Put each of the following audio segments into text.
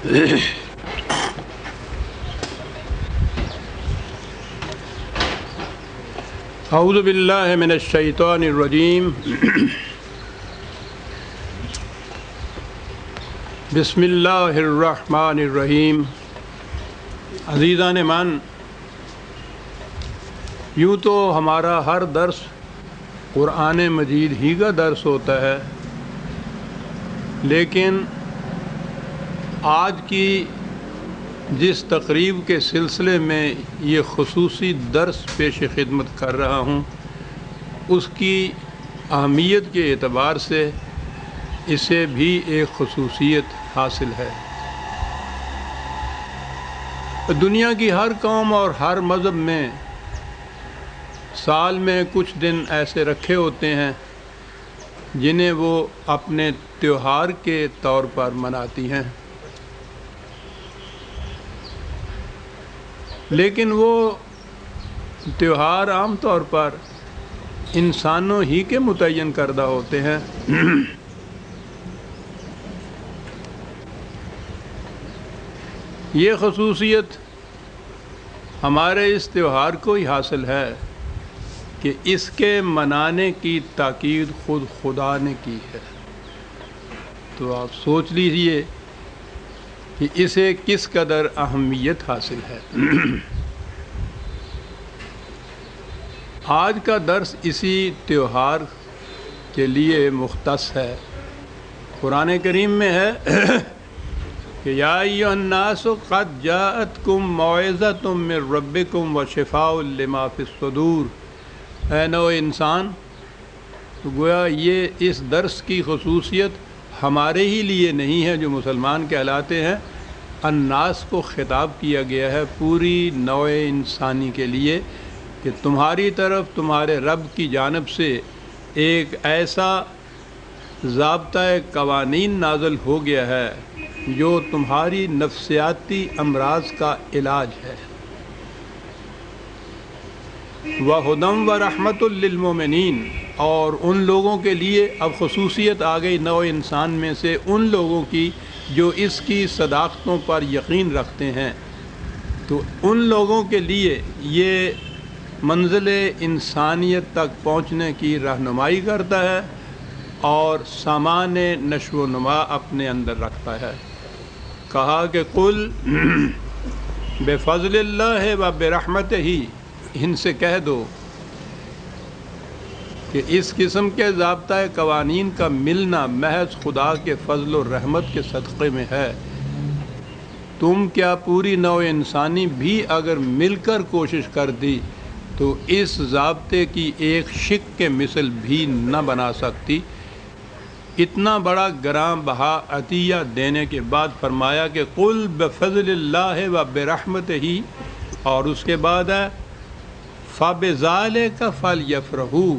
اعوذ باللہ من الشیطان الرجیم بسم اللہ الرحمن الرحیم۔ عزیزان من، یوں تو ہمارا ہر درس قرآن مجید ہی کا درس ہوتا ہے، لیکن آج کی جس تقریب کے سلسلے میں یہ خصوصی درس پیش خدمت کر رہا ہوں، اس کی اہمیت کے اعتبار سے اسے بھی ایک خصوصیت حاصل ہے۔ دنیا کی ہر قوم اور ہر مذہب میں سال میں کچھ دن ایسے رکھے ہوتے ہیں جنہیں وہ اپنے تہوار کے طور پر مناتی ہیں، لیکن وہ تہوار عام طور پر انسانوں ہی کے متعین کردہ ہوتے ہیں۔ یہ خصوصیت ہمارے اس تہوار کو ہی حاصل ہے کہ اس کے منانے کی تاکید خود خدا نے کی ہے۔ تو آپ سوچ لیجئے کہ اسے کس قدر اہمیت حاصل ہے۔ آج کا درس اسی تہوار کے لیے مختص ہے۔ قرآن کریم میں ہے کہ یا ایھا الناس قد جاءتکم موعظۃ من ربکم وشفاء لما فی الصدور۔ اے نو انسان، تو گویا یہ اس درس کی خصوصیت ہمارے ہی لیے نہیں ہے جو مسلمان کہلاتے ہیں، الناس کو خطاب کیا گیا ہے پوری نوع انسانی کے لیے کہ تمہاری طرف تمہارے رب کی جانب سے ایک ایسا ضابطۂ قوانین نازل ہو گیا ہے جو تمہاری نفسیاتی امراض کا علاج ہے۔ وَہُدًى وَرَحْمَةٌ لِّلْمُؤْمِنِينَ، اور ان لوگوں کے لیے اب خصوصیت آ گئی نوع انسان میں سے ان لوگوں کی جو اس کی صداقتوں پر یقین رکھتے ہیں، تو ان لوگوں کے لیے یہ منزل انسانیت تک پہنچنے کی رہنمائی کرتا ہے اور سامان نشو و نما اپنے اندر رکھتا ہے۔ کہا کہ قل بفضل اللہ و برحمتہ، ان سے کہہ دو کہ اس قسم کے ضابطۂ قوانین کا ملنا محض خدا کے فضل و رحمت کے صدقے میں ہے۔ تم کیا پوری نوع انسانی بھی اگر مل کر کوشش کر دی تو اس ضابطے کی ایک شک کے مثل بھی نہ بنا سکتی۔ اتنا بڑا گراں بہا عطیہ دینے کے بعد فرمایا کہ قل بفضل اللہ و برحمتہ، اور اس کے بعد ہے فبذالک فلیفرحوا۔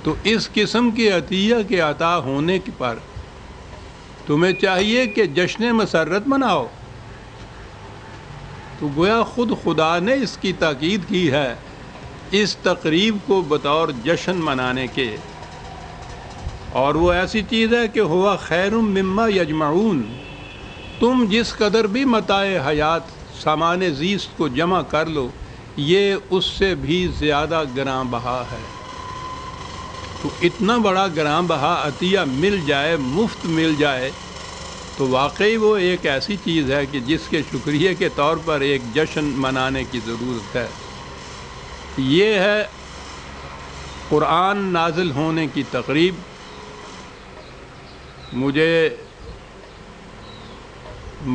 تو اس قسم کے عطیہ کے عطا ہونے پر تمہیں چاہیے کہ جشن مسرت مناؤ۔ تو گویا خود خدا نے اس کی تاکید کی ہے اس تقریب کو بطور جشن منانے کے، اور وہ ایسی چیز ہے کہ ہوا خیر مما یجمعون۔ تم جس قدر بھی متاع حیات سامان زیست کو جمع کر لو، یہ اس سے بھی زیادہ گراں بہا ہے۔ تو اتنا بڑا گراں بہا عطیہ مل جائے، مفت مل جائے، تو واقعی وہ ایک ایسی چیز ہے کہ جس کے شکریہ کے طور پر ایک جشن منانے کی ضرورت ہے۔ یہ ہے قرآن نازل ہونے کی تقریب۔ مجھے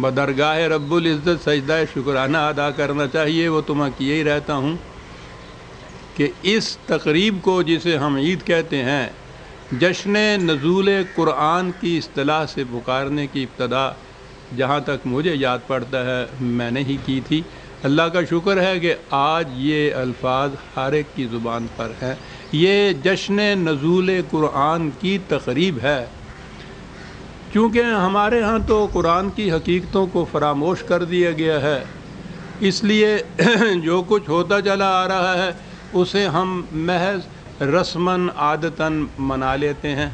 بدرگاہ رب العزت سجدہ شکرانہ ادا کرنا چاہیے، وہ تو میں کیے ہی رہتا ہوں، کہ اس تقریب کو جسے ہم عید کہتے ہیں، جشن نزول قرآن کی اصطلاح سے پکارنے کی ابتدا جہاں تک مجھے یاد پڑتا ہے میں نے ہی کی تھی۔ اللہ کا شکر ہے کہ آج یہ الفاظ ہر ایک کی زبان پر ہیں۔ یہ جشن نزول قرآن کی تقریب ہے، چونکہ ہمارے ہاں تو قرآن کی حقیقتوں کو فراموش کر دیا گیا ہے، اس لیے جو کچھ ہوتا چلا آ رہا ہے اسے ہم محض رسماً عادتاً منا لیتے ہیں۔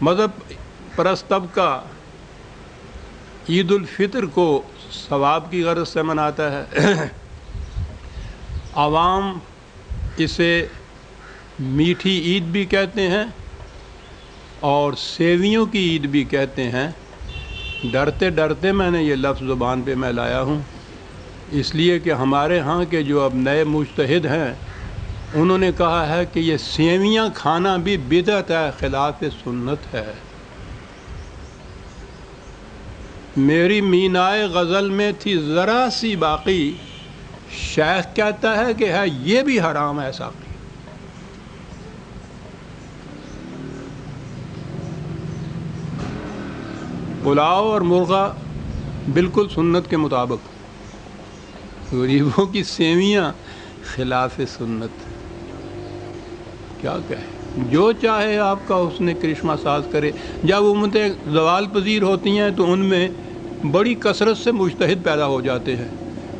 مذہب پرست طبقہ عید الفطر کو ثواب کی غرض سے مناتا ہے، عوام اسے میٹھی عید بھی کہتے ہیں اور سیویوں کی عید بھی کہتے ہیں۔ ڈرتے ڈرتے میں نے یہ لفظ زبان پہ میں لایا ہوں، اس لیے کہ ہمارے ہاں کے جو اب نئے مجتہد ہیں انہوں نے کہا ہے کہ یہ سیویاں کھانا بھی بدعت ہے، خلاف سنت ہے۔ میری مینائے غزل میں تھی ذرا سی باقی، شیخ کہتا ہے کہ ہے یہ بھی حرام ہے ساقی۔ پلاؤ اور مرغا بالکل سنت کے مطابق، غریبوں کی سیویاں خلاف سنت۔ کیا کہے، جو چاہے آپ کا حسن کرشمہ ساز کرے۔ جب امتیں زوال پذیر ہوتی ہیں تو ان میں بڑی کثرت سے مجتہد پیدا ہو جاتے ہیں،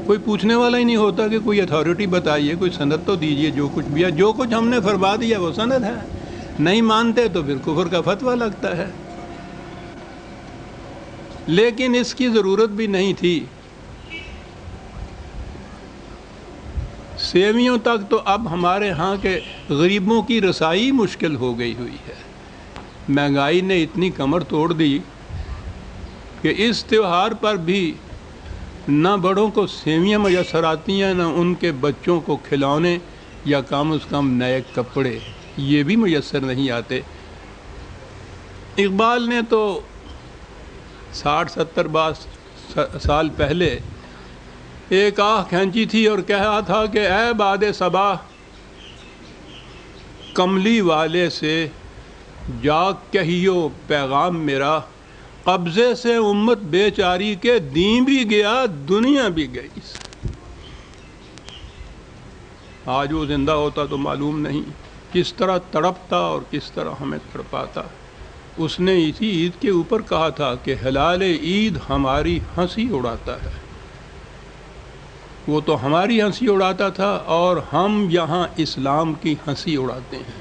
کوئی پوچھنے والا ہی نہیں ہوتا کہ کوئی اتھارٹی بتائیے، کوئی سند تو دیجئے، جو کچھ بھی ہے، جو کچھ ہم نے فرما دیا وہ سند ہے، نہیں مانتے تو پھر کفر کا فتویٰ لگتا ہے۔ لیکن اس کی ضرورت بھی نہیں تھی، سیویوں تک تو اب ہمارے ہاں کے غریبوں کی رسائی مشکل ہو گئی ہوئی ہے۔ مہنگائی نے اتنی کمر توڑ دی کہ اس تہوار پر بھی نہ بڑوں کو سیویاں میسر آتی ہیں، نہ ان کے بچوں کو کھلونے یا کم از کم نئے کپڑے یہ بھی میسر نہیں آتے۔ اقبال نے تو 60-70 سال پہلے ایک آہ کھینچی تھی اور کہا تھا کہ اے باد صبا کملی والے سے جاگ کہیو پیغام میرا، قبضے سے امت بیچاری کے دین بھی گیا دنیا بھی گئی۔ آج وہ زندہ ہوتا تو معلوم نہیں کس طرح تڑپتا اور کس طرح ہمیں تڑپاتا۔ اس نے اسی عید کے اوپر کہا تھا کہ ہلال عید ہماری ہنسی اڑاتا ہے۔ وہ تو ہماری ہنسی اڑاتا تھا اور ہم یہاں اسلام کی ہنسی اڑاتے ہیں۔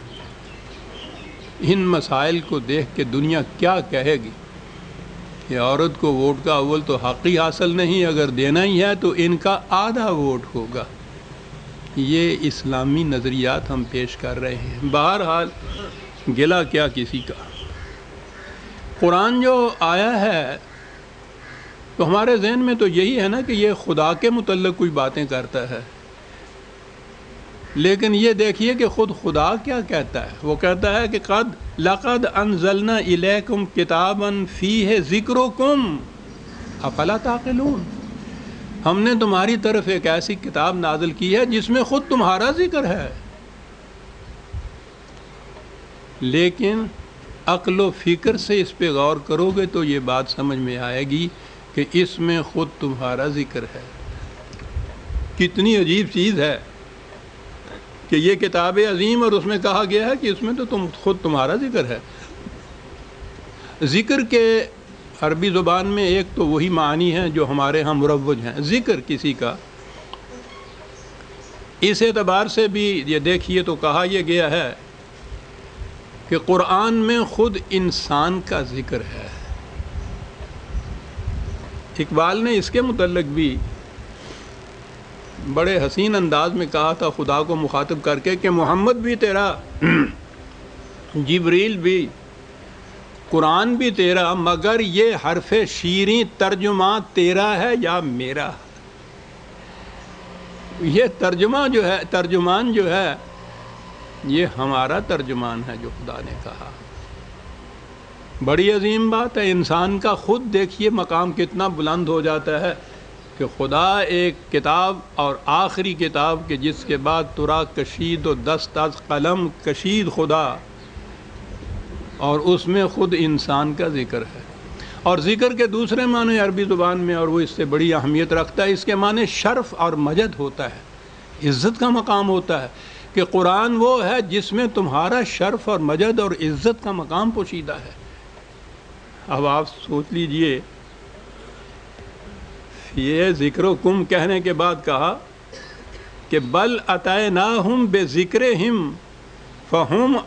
ان مسائل کو دیکھ کے دنیا کیا کہے گی کہ عورت کو ووٹ کا اول تو حق ہی حاصل نہیں، اگر دینا ہی ہے تو ان کا آدھا ووٹ ہوگا۔ یہ اسلامی نظریات ہم پیش کر رہے ہیں۔ بہرحال گلہ کیا کسی کا۔ قرآن جو آیا ہے تو ہمارے ذہن میں تو یہی ہے نا کہ یہ خدا کے متعلق کوئی باتیں کرتا ہے، لیکن یہ دیکھیے کہ خود خدا کیا کہتا ہے۔ وہ کہتا ہے کہ لقد انزلنا الیکم کتابا فیہ ذکرکم افلا تعقلون، ہم نے تمہاری طرف ایک ایسی کتاب نازل کی ہے جس میں خود تمہارا ذکر ہے، لیکن عقل و فکر سے اس پہ غور کرو گے تو یہ بات سمجھ میں آئے گی کہ اس میں خود تمہارا ذکر ہے۔ کتنی عجیب چیز ہے کہ یہ کتاب عظیم اور اس میں کہا گیا ہے کہ اس میں تو خود تمہارا ذکر ہے۔ ذکر کے عربی زبان میں ایک تو وہی معنی ہے جو ہمارے ہاں مروج ہیں، ذکر کسی کا۔ اس اعتبار سے بھی یہ دیکھیے تو کہا یہ گیا ہے کہ قرآن میں خود انسان کا ذکر ہے۔ اقبال نے اس کے متعلق بھی بڑے حسین انداز میں کہا تھا خدا کو مخاطب کر کے کہ محمد بھی تیرا، جبریل بھی، قرآن بھی تیرا، مگر یہ حرف شیریں ترجمہ تیرا ہے یا میرا؟ یہ ترجمان جو ہے یہ ہمارا ترجمان ہے جو خدا نے کہا۔ بڑی عظیم بات ہے۔ انسان کا خود دیکھیے مقام کتنا بلند ہو جاتا ہے کہ خدا ایک کتاب اور آخری کتاب کہ جس کے بعد ترا کشید و دست از قلم کشید خدا، اور اس میں خود انسان کا ذکر ہے۔ اور ذکر کے دوسرے معنی عربی زبان میں، اور وہ اس سے بڑی اہمیت رکھتا ہے، اس کے معنی شرف اور مجد ہوتا ہے، عزت کا مقام ہوتا ہے، کہ قرآن وہ ہے جس میں تمہارا شرف اور مجد اور عزت کا مقام پوشیدہ ہے۔ اب آپ سوچ لیجئے، یہ ذکرکم کہنے کے بعد کہا کہ بل اتیناہم بذکرہم فہم